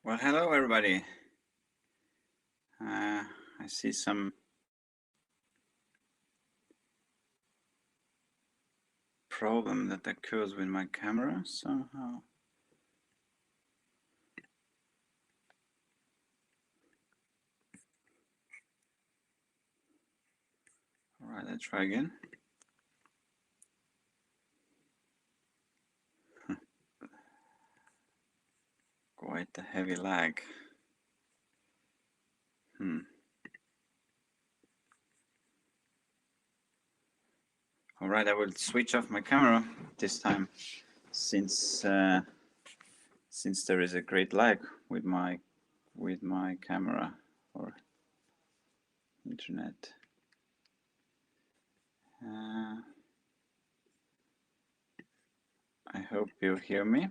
Well, hello everybody. I see some problem that occurs with my camera somehow. All right, let's try again. Quite a heavy lag. All right, I will switch off my camera this time, since there is a great lag with my camera or internet. I hope you hear me.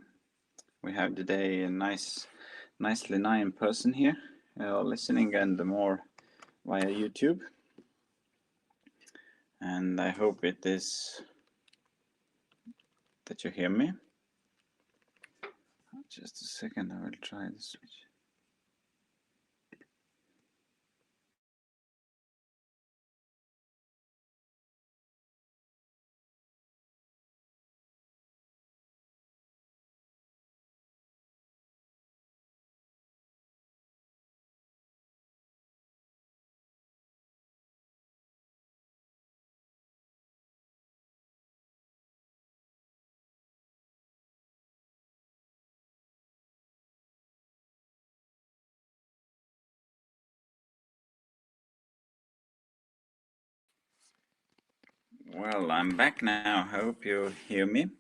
We have today a nicely 9 person here listening, and more via YouTube. And I hope it is that you hear me. Just a second, I will try the switch. Well, I'm back now. I hope you hear me.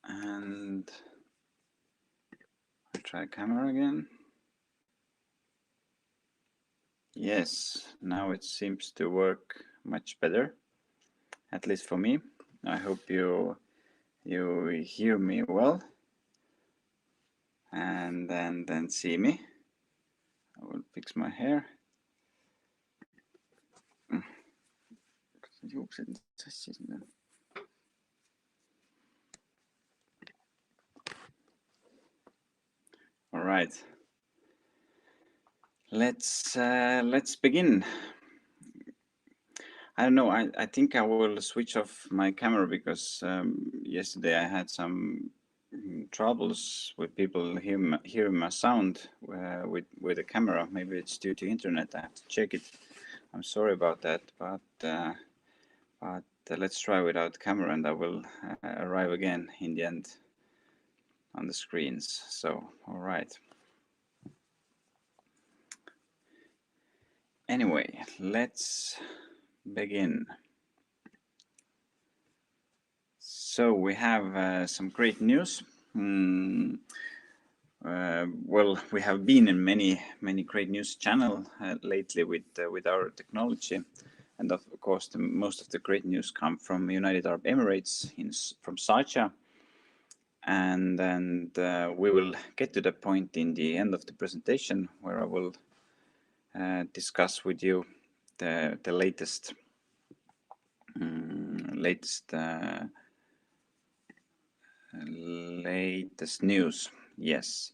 And I try camera again. Yes, now it seems to work much better, at least for me. I hope you hear me well and then see me. I will fix my hair. All right. Let's begin. I don't know. I think I will switch off my camera because yesterday I had some troubles with people hearing my sound with the camera. Maybe it's due to internet. I have to check it. I'm sorry about that, but let's try without camera, and I will arrive again in the end on the screens. So, all right. Anyway, let's begin. So we have some great news. Well, we have been in many great news channels lately with our technology, and of course, most of the great news come from United Arab Emirates from Sharjah, and we will get to the point in the end of the presentation where I will discuss with you the latest news. Yes.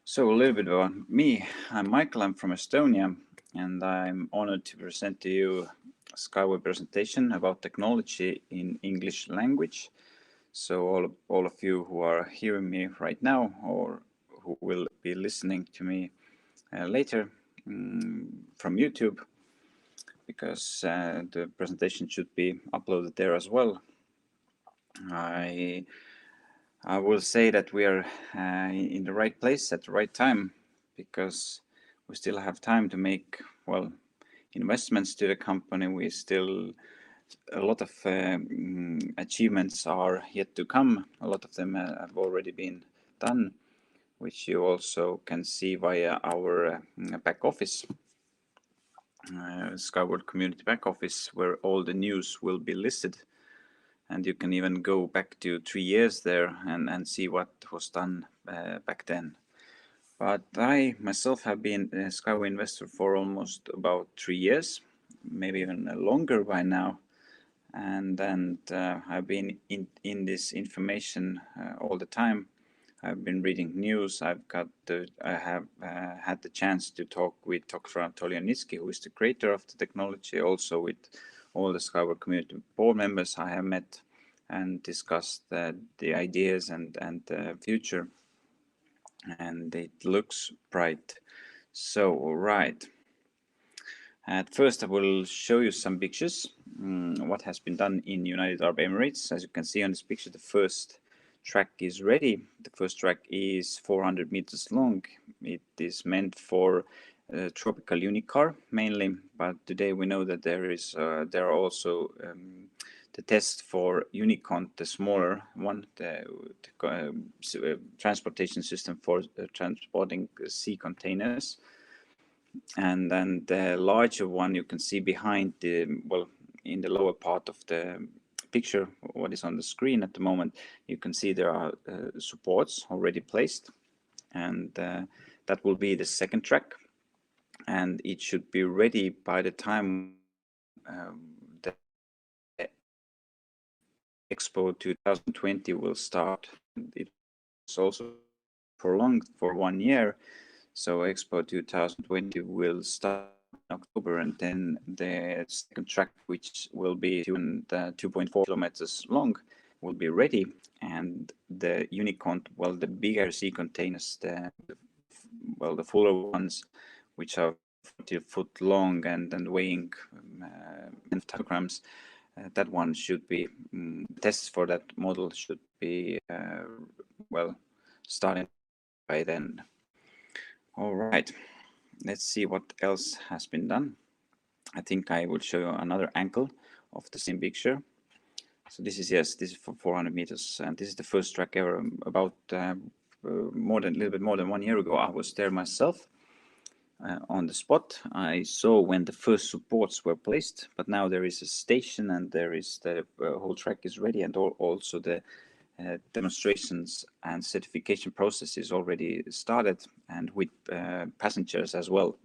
So a little bit about me. I'm Mihkel. I'm from Estonia, and I'm honored to present to you a SkyWay presentation about technology in English language. So all of you who are hearing me right now, or who will be listening to me later from YouTube, because the presentation should be uploaded there as well. I will say that we are in the right place at the right time, because we still have time to make, well, investments to the company. We still, a lot of achievements are yet to come. A lot of them have already been done, which you also can see via our back office, Skyward Community back office, where all the news will be listed. And you can even go back to 3 years there and see what was done back then. But I myself have been a SkyWay investor for almost about 3 years, maybe even longer by now. and I've been in this information all the time. I've been reading news. I have had the chance to talk with Dr. Anatoly Anitsky, who is the creator of the technology, also with all the SkyWay community board members I have met and discussed the ideas and the future. And it looks bright. So, right. At first, I will show you some pictures, what has been done in United Arab Emirates. As you can see on this picture, the first track is ready. The first track is 400 meters long. It is meant for tropical Unicar mainly, but today we know that there are also the test for Unicont, the smaller one, the transportation system for transporting sea containers. And then the larger one you can see behind in the lower part of the picture, what is on the screen at the moment. You can see there are supports already placed, and that will be the second track, and it should be ready by the time the Expo 2020 will start. It's also prolonged for 1 year. So Expo 2020 will start in October, and then the second track, which will be 2.4 kilometers long, will be ready. And the Unicont, well, the bigger sea containers, the fuller ones, which are 40-foot long and weighing 10 kilograms, that one should be tests for that model should be starting by then. All right, let's see what else has been done. I think I will show you another angle of the same picture. So this is for 400 meters, and this is the first track ever. About a little bit more than 1 year ago, I was there myself on the spot. I saw when the first supports were placed, but now there is a station, and there is the whole track is ready, and also the demonstrations and certification process is already started, and with passengers as well.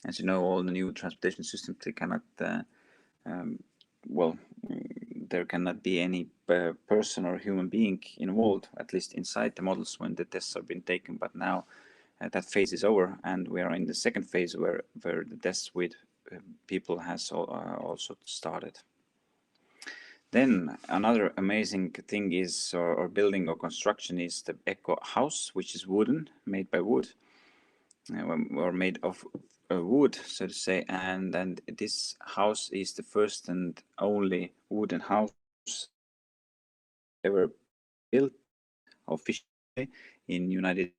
As you know, all the new transportation systems, they cannot, there cannot be any person or human being involved, at least inside the models when the tests have been taken. But now that phase is over, and we are in the second phase where the tests with people has also started. Then another amazing thing is, or building or construction, is the Eco house, which is wooden, made by wood, or made of wood, so to say. And this house is the first and only wooden house ever built officially in United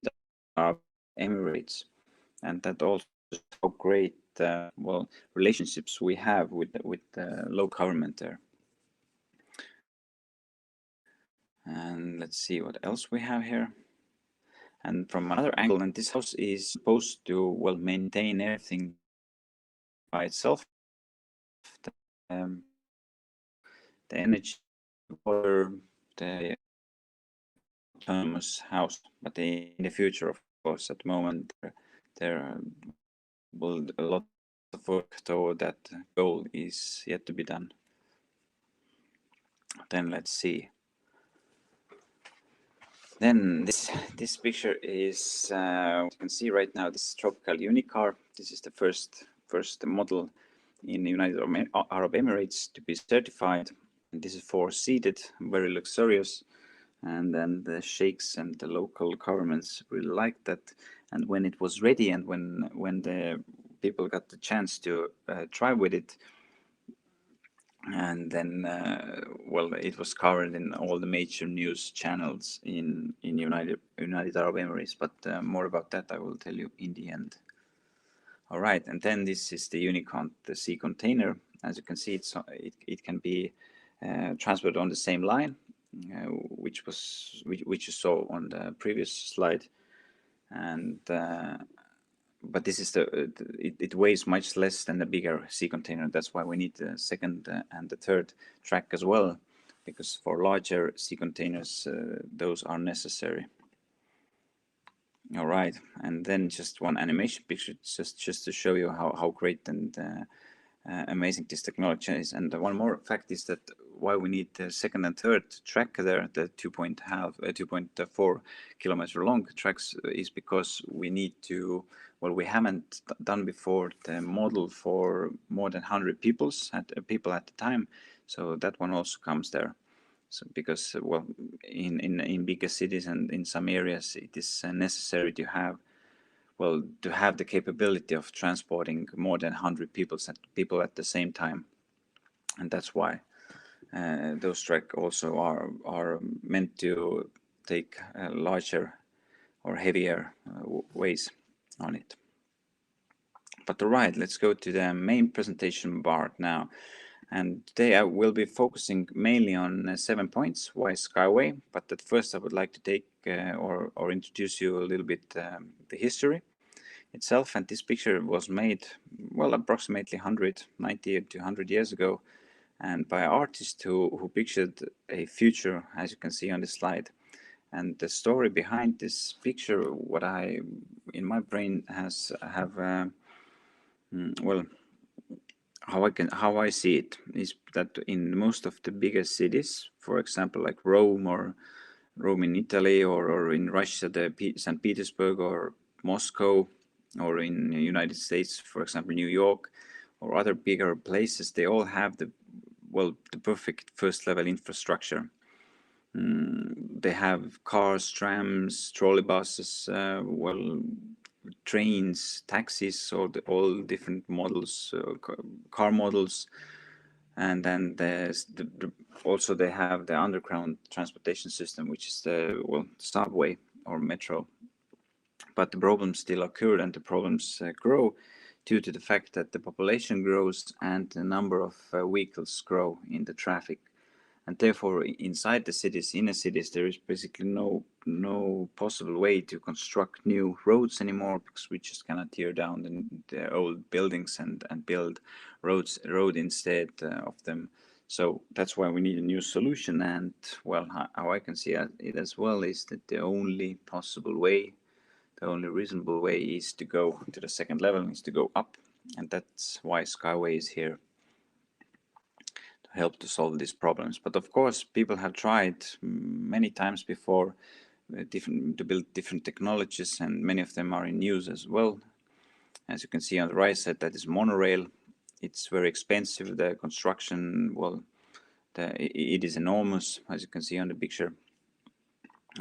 Arab Emirates, and that also shows how great relationships we have with the local government there. And let's see what else we have here. And from another angle, and this house is supposed to maintain everything by itself, the energy, water, the autonomous house. But in the future, of course, at the moment there will a lot of work toward that goal is yet to be done. Then let's see. Then this picture is you can see right now, this tropical Unicar. This is the first model in the United Arab Emirates to be certified. And this is 4-seated, very luxurious, and then the sheikhs and the local governments really liked that. And when it was ready, and when the people got the chance to try with it, and then it was covered in all the major news channels in United Arab Emirates. But more about that I will tell you in the end. All right, and then this is the Unicont, the sea container. As you can see, it can be transported on the same line, which you saw on the previous slide, and but this is it weighs much less than the bigger sea container. That's why we need the second and the third track as well, because for larger sea containers those are necessary. All right, and then just one animation picture just to show you how great and amazing this technology is. And one more fact is that why we need the second and third track there, the 2.4 kilometer long tracks, is because we need to, well, we haven't done before the model for more than 100 people at the time, so that one also comes there. So because well, in bigger cities and in some areas, it is necessary to have, well, to have the capability of transporting more than 100 people at the same time, and that's why those tracks also are meant to take larger or heavier weights on it. But all right, let's go to the main presentation part now. And today I will be focusing mainly on 7 points. Why SkyWay? But at first I would like to take or introduce you a little bit the history itself. And this picture was made, well, approximately 190 to 100 years ago, and by an artist who pictured a future, as you can see on the slide. And the story behind this picture, what I in my brain have well, how I see it is that in most of the biggest cities, for example, like Rome in Italy, or in Russia, St. Petersburg or Moscow, or in the United States, for example, New York, or other bigger places, they all have the perfect first level infrastructure. They have cars, trams, trolley buses, trains, taxis, all different models, car models, and then also they have the underground transportation system, which is the subway or metro. But the problems still occur, and the problems grow due to the fact that the population grows and the number of vehicles grow in the traffic. And therefore, inside the cities, inner cities, there is basically no possible way to construct new roads anymore, because we just cannot tear down the old buildings and build road instead of them. So that's why we need a new solution. And well, how I can see it as well is that the only possible way, the only reasonable way, is to go to the second level, is to go up, and that's why SkyWay is here, help to solve these problems. But of course, people have tried many times before to build different technologies, and many of them are in use as well. As you can see on the right side, that is monorail. It's very expensive. The construction, well, it is enormous, as you can see on the picture,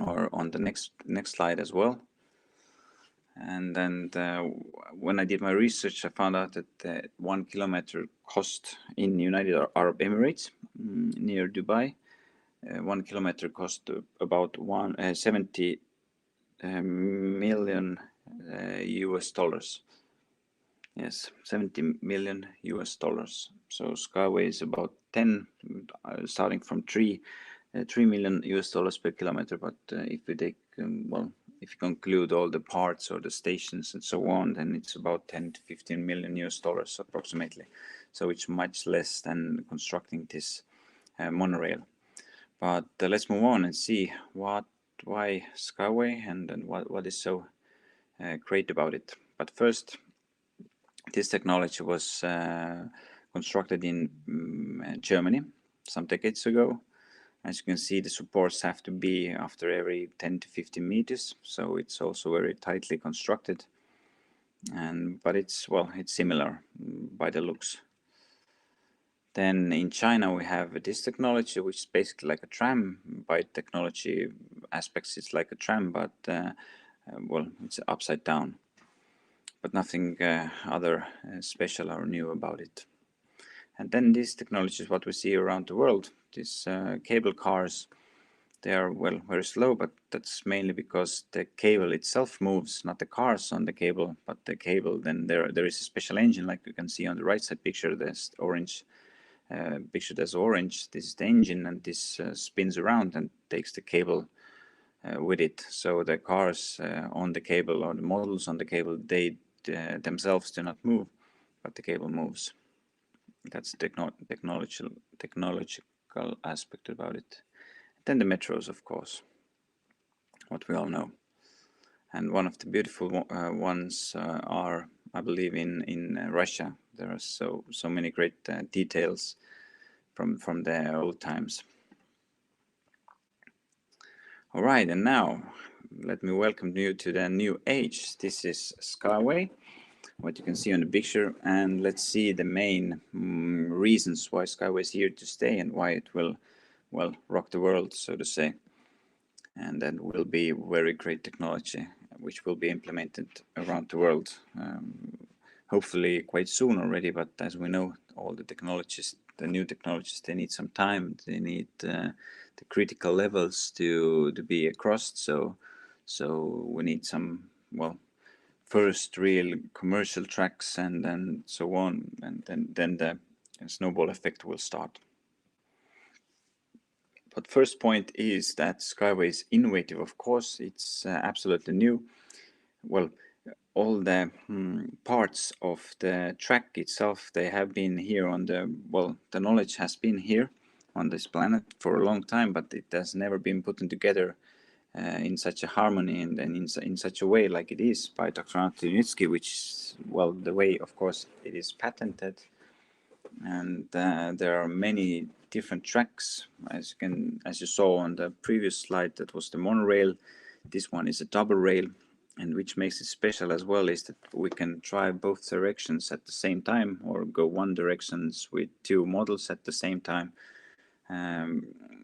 or on the next slide as well. And then when I did my research, I found out that 1 kilometer cost in United Arab Emirates, near Dubai, 1 kilometer cost about 70 million US dollars. Yes, 70 million US dollars. So SkyWay is about 10, starting from 3 million US dollars per kilometer. But if we take, if you conclude all the parts or the stations and so on, then it's about 10 to 15 million US dollars approximately. So it's much less than constructing this monorail. But let's move on and see why SkyWay and what is so great about it. But first, this technology was constructed in Germany some decades ago. As you can see, the supports have to be after every 10 to 15 meters, so it's also very tightly constructed. But it's similar by the looks. Then in China we have this technology, which is basically like a tram. By technology aspects, it's like a tram, but it's upside down. But nothing other special or new about it. And then this technology is what we see around the world. These cable cars, they are very slow, but that's mainly because the cable itself moves, not the cars on the cable, but the cable. Then there is a special engine, like you can see on the right side picture. There's orange picture. There's orange. This is the engine, and this spins around and takes the cable with it. So the cars on the cable, or the models on the cable, they themselves do not move, but the cable moves. That's the technological aspect about it. Then the metros, of course, what we all know. And one of the beautiful ones are, I believe, in Russia. There are so many great details from the old times. All right, and now let me welcome you to the new age. This is SkyWay, what you can see on the picture, and let's see the main reasons why SkyWay is here to stay and why it will, well, rock the world, so to say. And that will be very great technology, which will be implemented around the world, hopefully quite soon already. But as we know, all the technologies, the new technologies, they need some time. They need the critical levels to be across. So we need some, well, first real commercial tracks, and then so on, and then the snowball effect will start. But first point is that SkyWay is innovative. Of course, it's absolutely new. Well, all the parts of the track itself, they have been here on the, well, the knowledge has been here on this planet for a long time, but it has never been put together in such a harmony and in such a way like it is by Dr. Antonitsky, which is, well, the way, of course, it is patented. And there are many different tracks, as you saw on the previous slide. That was the monorail. This one is a double rail, and which makes it special as well is that we can drive both directions at the same time, or go one directions with two models at the same time.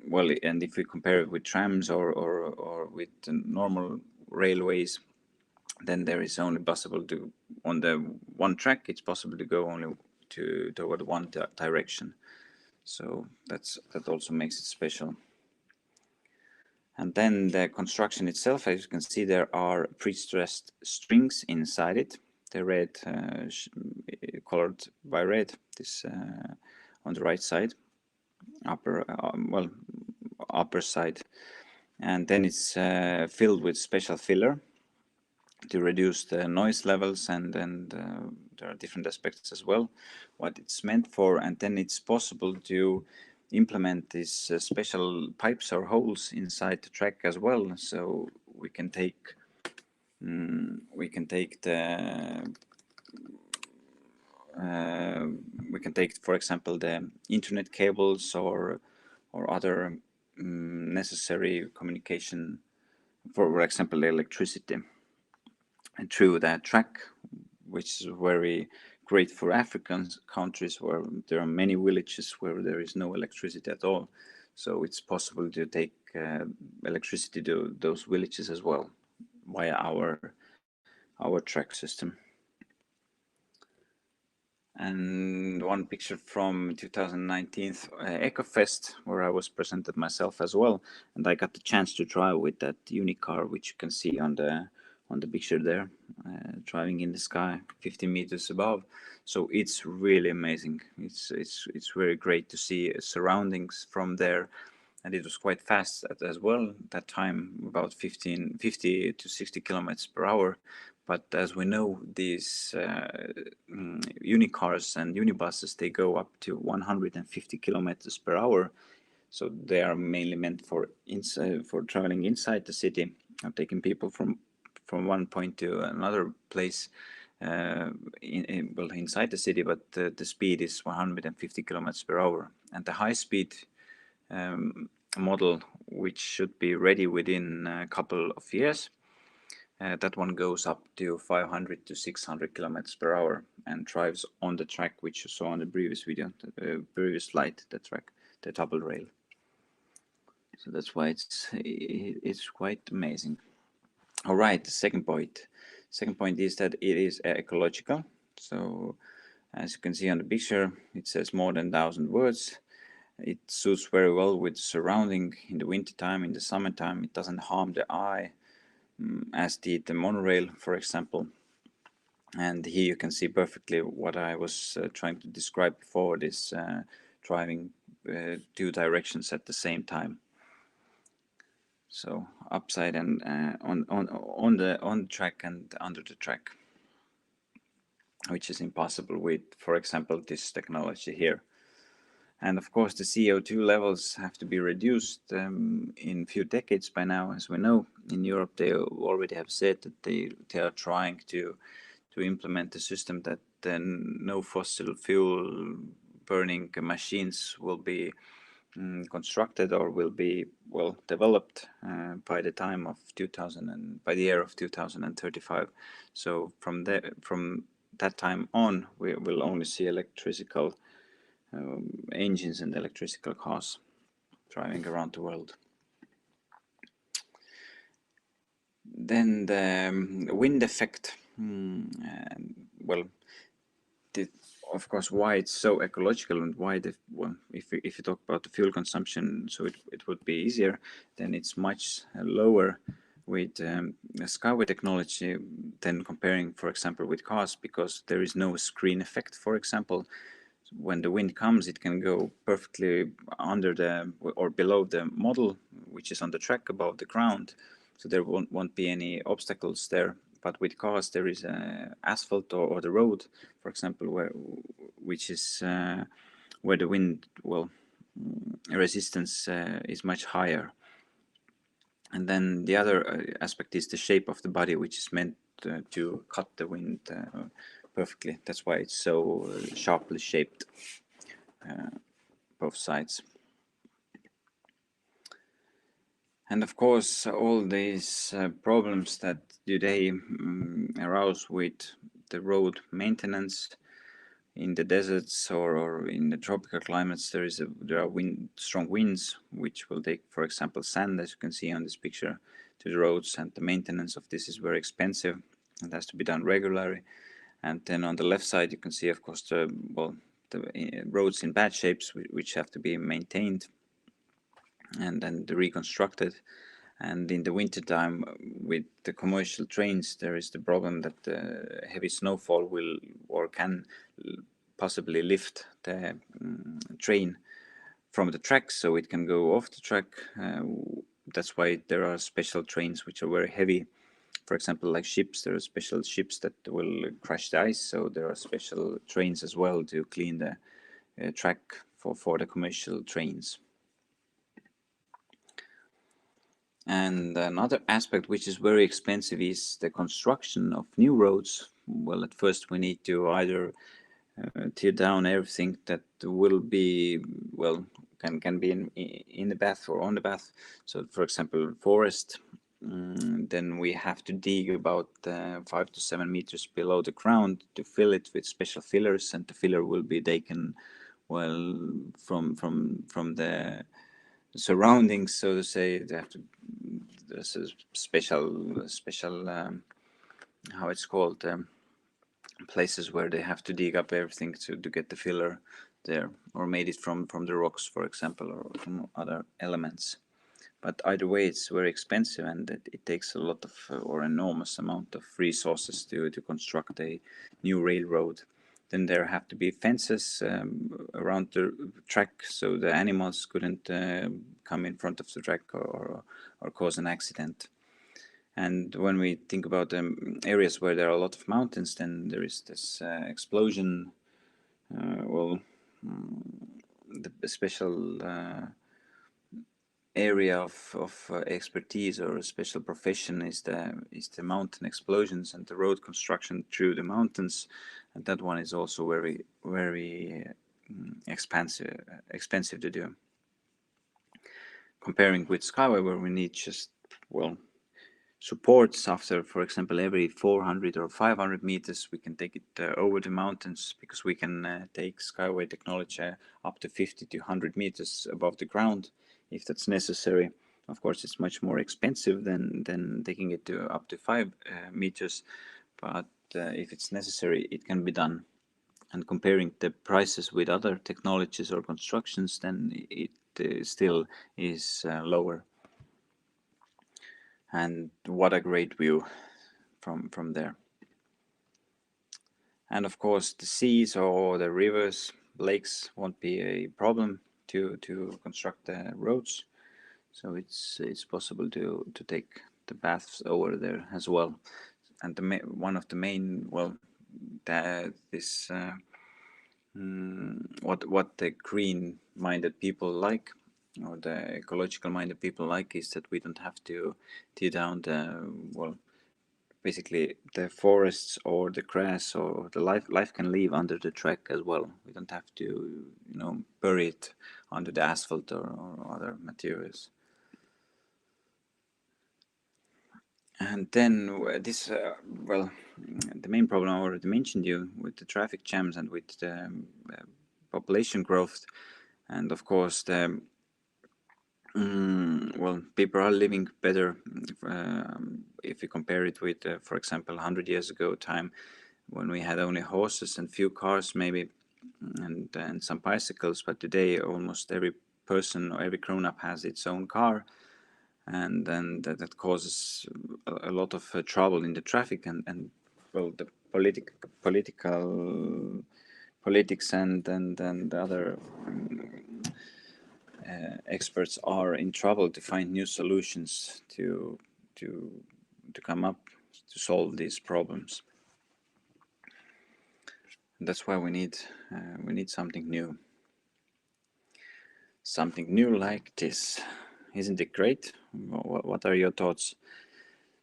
Well, and if we compare it with trams or with normal railways, then there is only possible to, on the one track, it's possible to go only toward one direction. So that also makes it special. And then the construction itself, as you can see, there are pre-stressed strings inside it. They're red, colored by red. This on the right side, upper side, and then it's filled with special filler to reduce the noise levels, and there are different aspects as well what it's meant for. And then it's possible to implement these special pipes or holes inside the track as well, so we can take for example the internet cables or other necessary communication, for example electricity, and through that track, which is very great for African countries where there are many villages where there is no electricity at all. So it's possible to take electricity to those villages as well via our track system. And one picture from 2019 EcoFest, where I was presented myself as well, and I got the chance to drive with that Unicar, which you can see on the picture there, driving in the sky 50 meters above. So it's really amazing. It's very great to see surroundings from there, and it was quite fast as well that time, about 50 to 60 kilometers per hour. But as we know, these Unicars and Unibuses, they go up to 150 kilometers per hour. So they are mainly meant for traveling inside the city, taking people from one point to another place inside the city. But the speed is 150 kilometers per hour, and the high speed model, which should be ready within a couple of years, that one goes up to 500 to 600 kilometers per hour and drives on the track which you saw on the previous video, previous slide, the track, the double rail. So that's why it's quite amazing. All right, the second point is that it is ecological. So as you can see on the picture, it says more than 1,000 words. It suits very well with the surrounding in the winter time, in the summertime. It doesn't harm the eye, as did the monorail, for example. And here you can see perfectly what I was trying to describe before, this driving two directions at the same time. So upside and on the track and under the track, which is impossible with, for example, this technology here. And of course, the CO2 levels have to be reduced in a few decades by now. As we know, in Europe, they already have said that they are trying to implement a system that no fossil fuel burning machines will be constructed or will be developed by the time of by the year of 2035. So from that time on, we will only see electrical engines and electrical cars driving around the world. Then the wind effect. Of course, why it's so ecological and why if you talk about the fuel consumption, so it would be easier, then it's much lower with SkyWay technology than comparing, for example, with cars, because there is no screen effect. For example, when the wind comes, it can go perfectly under or below the model, which is on the track above the ground, so there won't be any obstacles there. But with cars, there is asphalt or the road, for example, which is where the wind resistance is much higher. And then the other aspect is the shape of the body, which is meant to cut the wind perfectly. That's why it's so sharply shaped, both sides. And of course, all these problems that today arouse with the road maintenance in the deserts or in the tropical climates, there are strong winds, which will take, for example, sand, as you can see on this picture, to the roads, and the maintenance of this is very expensive. It has to be done regularly. And then on the left side, you can see, of course, the roads in bad shapes, which have to be maintained and then reconstructed. And in the winter time, with the commercial trains, there is the problem that heavy snowfall will or can possibly lift the train from the track, so it can go off the track. That's why there are special trains which are very heavy. For example, like ships, there are special ships that will crush the ice, so there are special trains as well to clean the track for the commercial trains. And another aspect which is very expensive is the construction of new roads. Well, at first we need to either tear down everything that will be, can be in the path or on the path. So, for example, forest, then we have to dig about 5 to 7 meters below the ground to fill it with special fillers, and the filler will be taken, from the surroundings, so to say. There's a special how it's called, places where they have to dig up everything to get the filler there, or made it from the rocks, for example, or from other elements. But either way, it's very expensive, and it takes a lot of or enormous amount of resources to construct a new railroad. Then there have to be fences around the track, so the animals couldn't come in front of the track or cause an accident. And when we think about areas where there are a lot of mountains, then there is this explosion. The special area of expertise or a special profession is the mountain explosions and the road construction through the mountains, and that one is also very, very expensive to do. Comparing with SkyWay, where we need just supports after, for example, every 400 or 500 meters, we can take it over the mountains, because we can take SkyWay technology up to 50 to 100 meters above the ground if that's necessary. Of course, it's much more expensive than taking it to up to 5 meters, but if it's necessary, it can be done. And comparing the prices with other technologies or constructions, then it still is lower. And what a great view from there. And of course, the seas or the rivers, lakes won't be a problem to construct the roads. So it's possible to take the paths over there as well. And one of the main, what the green-minded people like, or the ecological-minded people like, is that we don't have to tear down the basically the forests or the grass or the life can live under the track as well. We don't have to, you know, bury it under the asphalt or other materials. And then this, well, the main problem I already mentioned you with the traffic jams and with the population growth, and of course the well, people are living better if you compare it with, for example, 100 years ago time when we had only horses and few cars maybe, and some bicycles. But today almost every person or every grown-up has its own car, and then that causes a lot of trouble in the traffic, and well, the politics and other experts are in trouble to find new solutions to come up to solve these problems. And that's why we need something new like this. Isn't it great? What are your thoughts?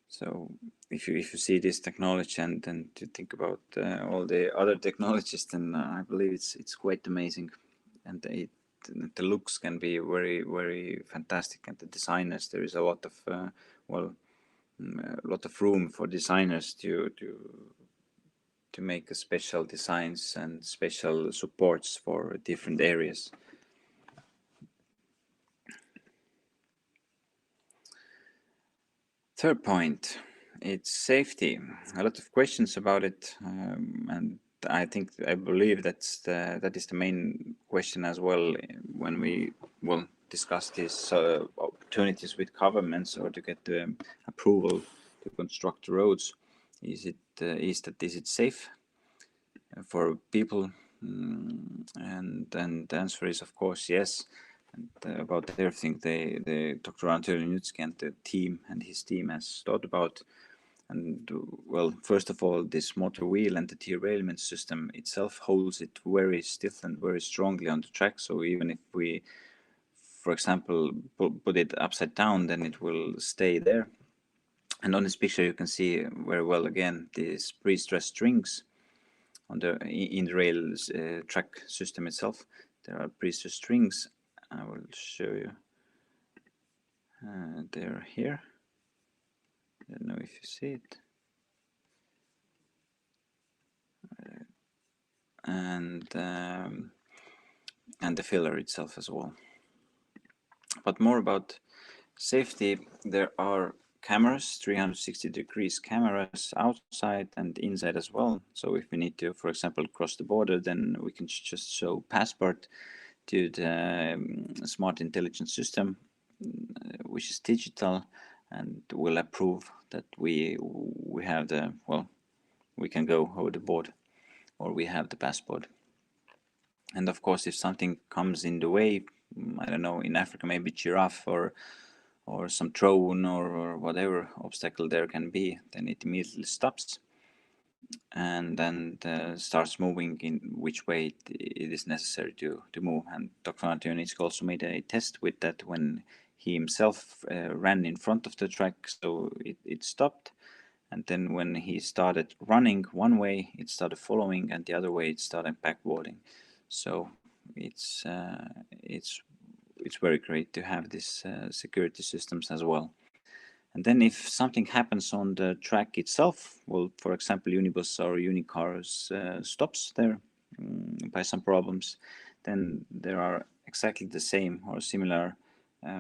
So if you see this technology and then to think about all the other technologies, then I believe it's quite amazing, and the looks can be very, very fantastic. And the designers, there is a lot of a lot of room for designers to make special designs and special supports for different areas. Third point, it's safety. A lot of questions about it, and I believe that is the main question as well when we will discuss these opportunities with governments or to get the approval to construct the roads. Is it safe for people? And then the answer is of course yes. And about everything the Dr. Antonio and the team and his team has thought about. And well, first of all, this motor wheel and the derailment system itself holds it very stiff and very strongly on the track. So even if we, for example, put it upside down, then it will stay there. And on this picture, you can see very well again these pre-stressed strings on the in the rail track system itself. There are pre-stressed strings. I will show you. They're here. I don't know if you see it. And the filler itself as well. But more about safety, there are cameras, 360 degrees cameras outside and inside as well. So if we need to, for example, cross the border, then we can just show passport to the smart intelligence system, which is digital, and will approve that we have the, well, we can go over the border or we have the passport. And of course, if something comes in the way, I don't know, in Africa maybe giraffe or some drone or whatever obstacle there can be, then it immediately stops and then starts moving in which way it is necessary to move. And Dr. Antonio also made a test with that when he himself ran in front of the track, so it stopped. And then when he started running one way, it started following, and the other way it started backwarding. So it's very great to have these security systems as well. And then if something happens on the track itself, well, for example, Unibus or Unicar stops there by some problems, then there are exactly the same or similar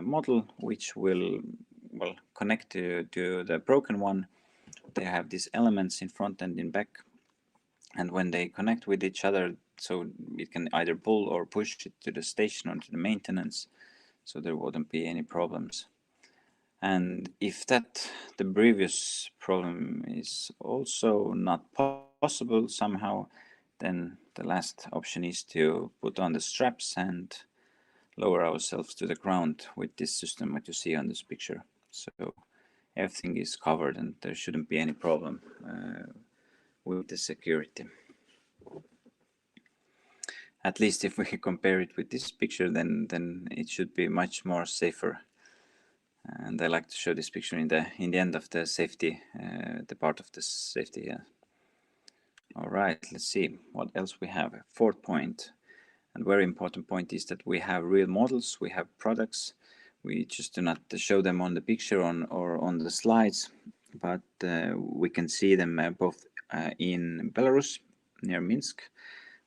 model which will, well, connect to the broken one. They have these elements in front and in back, and when they connect with each other, so it can either pull or push it to the station or to the maintenance, so there wouldn't be any problems. And if that the previous problem is also not possible somehow, then the last option is to put on the straps and lower ourselves to the ground with this system what you see on this picture. So everything is covered and there shouldn't be any problem with the security. At least if we compare it with this picture, then it should be much more safer. And I like to show this picture in the end of the safety, the part of the safety here. All right, let's see what else we have. Fourth point, and very important point, is that we have real models, we have products. We just do not show them on the picture or on the slides, but we can see them both in Belarus, near Minsk,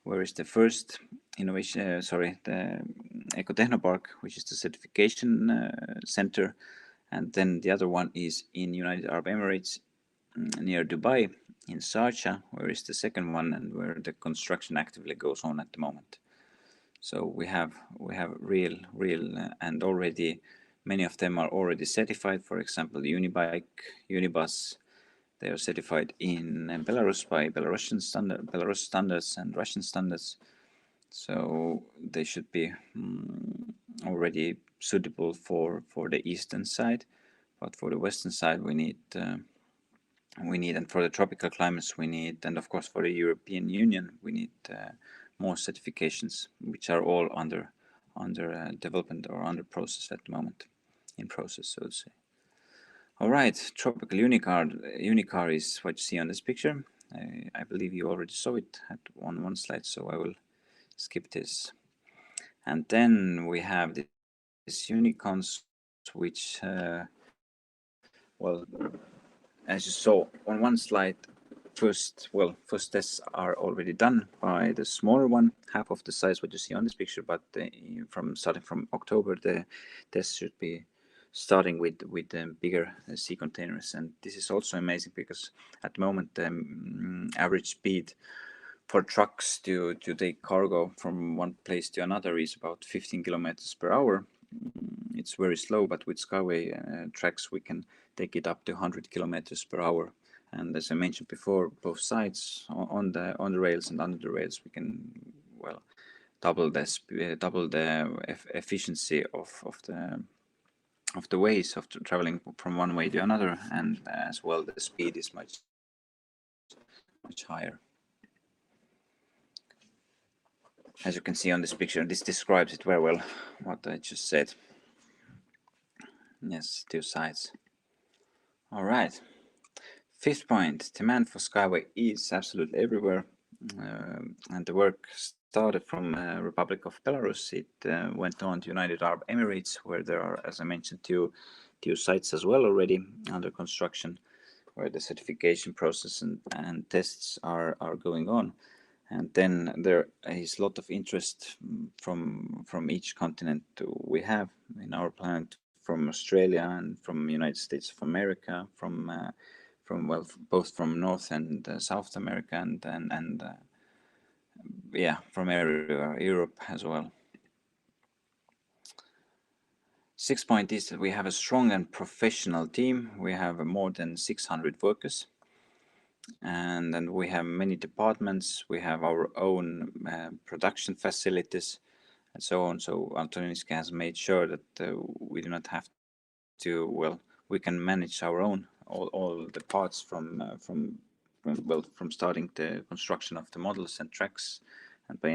where is the first innovation, the Ecotechnopark, which is the certification center, and then the other one is in United Arab Emirates, near Dubai, in Sharjah, where is the second one, and where the construction actively goes on at the moment. So we have real, and already many of them are already certified. For example, the Unibike, Unibus, they are certified in Belarus by Belarus standards and Russian standards. So they should be already suitable for the eastern side, but for the western side we need, and for the tropical climates we need, and of course for the European Union we need more certifications, which are all under development or under process at the moment, in process, so to say. All right, tropical Unicar is what you see on this picture. I believe you already saw it on one slide, so I will skip this. And then we have this unicorns, which, well, as you saw on one slide, first tests are already done by the smaller one, half of the size what you see on this picture, but starting from October, the tests should be starting with the bigger sea containers. And this is also amazing because at the moment the average speed for trucks to take cargo from one place to another is about 15 kilometers per hour. It's very slow, but with SkyWay tracks we can take it up to 100 kilometers per hour. And as I mentioned before, both sides, on the rails and under the rails, we can, well, double the efficiency of the ways of traveling from one way to another, and as well the speed is much higher. As you can see on this picture, this describes it very well, what I just said. Yes, two sides. All right. Fifth point, demand for SkyWay is absolutely everywhere. And the work started from Republic of Belarus. It went on to United Arab Emirates, where there are, as I mentioned, two sites as well already under construction, where the certification process and tests are going on. And then there is a lot of interest from each continent we have in our planet, from Australia and from United States of America, from both from North and South America, and from everywhere, Europe as well. Sixth point is that we have a strong and professional team. We have more than 600 workers. And then we have many departments. We have our own production facilities and so on. So Antoniska has made sure that we do not have to, we can manage our own all the parts from starting the construction of the models and tracks, and by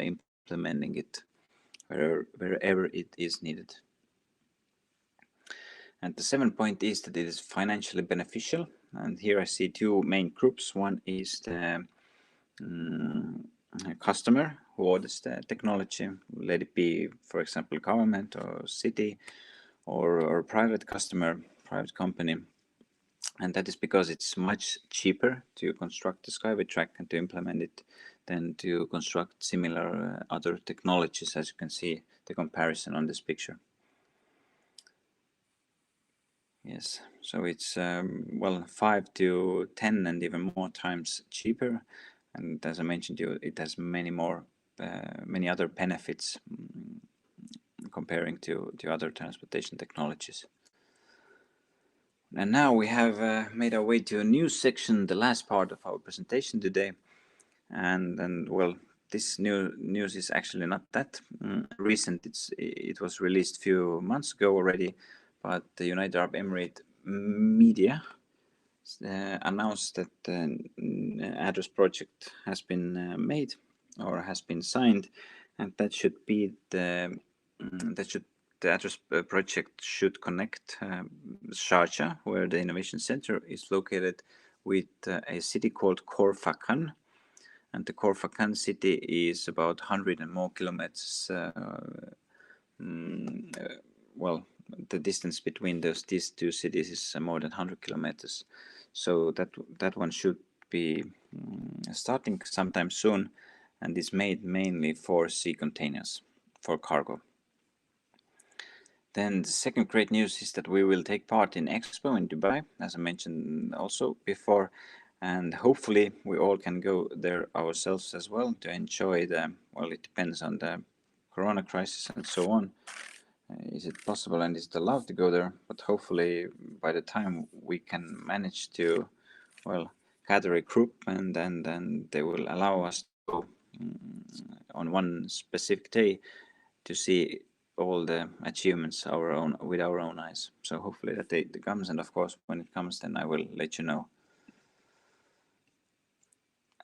implementing it wherever it is needed. And the seventh point is that it is financially beneficial. And here I see two main groups. One is the customer who orders the technology, let it be, for example, government or city or private customer, private company. And that is because it's much cheaper to construct the SkyWay track and to implement it than to construct similar other technologies, as you can see the comparison on this picture. Yes, so it's 5 to 10 and even more times cheaper, and as I mentioned, it has many other benefits comparing to other transportation technologies. And now we have made our way to a new section, the last part of our presentation today, and this new news is actually not that recent. It was released a few months ago already. But the United Arab Emirates media announced that the address project has been made or has been signed, and that should the address project should connect Sharjah, where the innovation center is located, with a city called Korfakan. And the Korfakan city is about 100 and more kilometers. Well, the distance between these two cities is more than 100 kilometers. So that one should be starting sometime soon, and is made mainly for sea containers, for cargo. Then the second great news is that we will take part in Expo in Dubai, as I mentioned also before, and hopefully we all can go there ourselves as well to enjoy the, well, it depends on the corona crisis and so on. Is it possible and is it allowed to go there? But hopefully by the time we can manage to, well, gather a group, and then they will allow us to go on one specific day to see all the achievements with our own eyes. So hopefully that day comes, and of course when it comes, then I will let you know.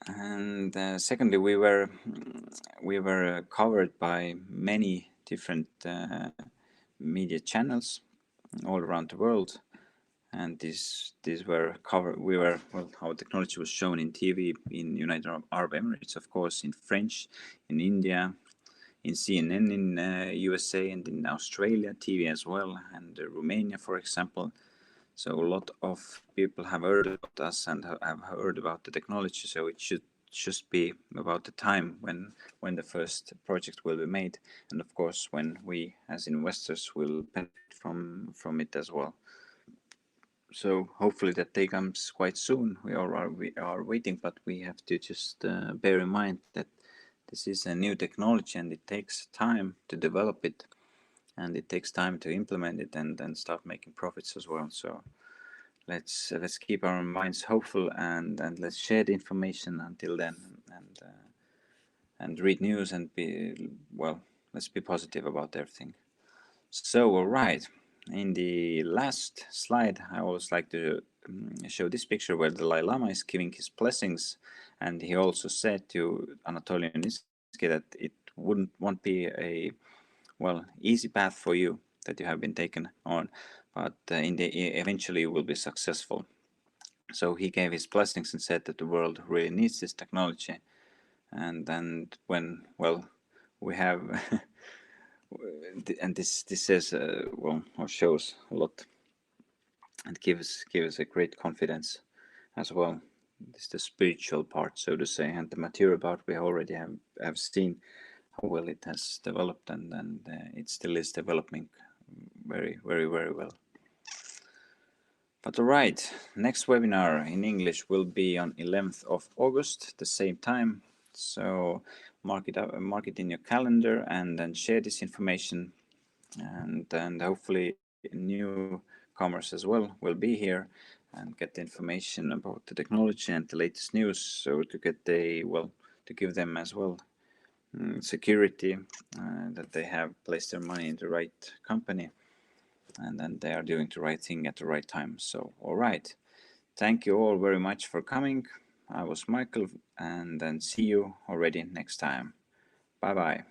And secondly, we were covered by many different media channels all around the world, and these were covered. Well, our technology was shown in TV in United Arab Emirates, of course, in French, in India, in CNN in USA, and in Australia TV as well, and Romania, for example. So a lot of people have heard about us and have heard about the technology. So it should just be about the time when the first project will be made, and of course when we as investors will benefit from it as well. So hopefully that day comes quite soon. We are waiting, but we have to just bear in mind that this is a new technology and it takes time to develop it, and it takes time to implement it and then start making profits as well. So let's keep our minds hopeful, and let's share the information until then, and read news, and let's be positive about everything. So all right, in the last slide I always like to show this picture where the Dalai-lama is giving his blessings, and he also said to Anatoly Yunitsky that it won't be a easy path for you that you have been taken on, but eventually you will be successful. So he gave his blessings and said that the world really needs this technology. And then when we have and this says or shows a lot, and gives a great confidence as well. This is the spiritual part, so to say, and the material part we already have seen how well it has developed, and it still is developing very, very, very well. But all right, next webinar in English will be on 11th of August, the same time. So mark it in your calendar, and then share this information, and then hopefully newcomers as well will be here and get the information about the technology and the latest news. So to get to give them as well security that they have placed their money in the right company, and then they are doing the right thing at the right time. So all right, thank you all very much for coming. I was Mihkel, and then see you already next time. Bye bye.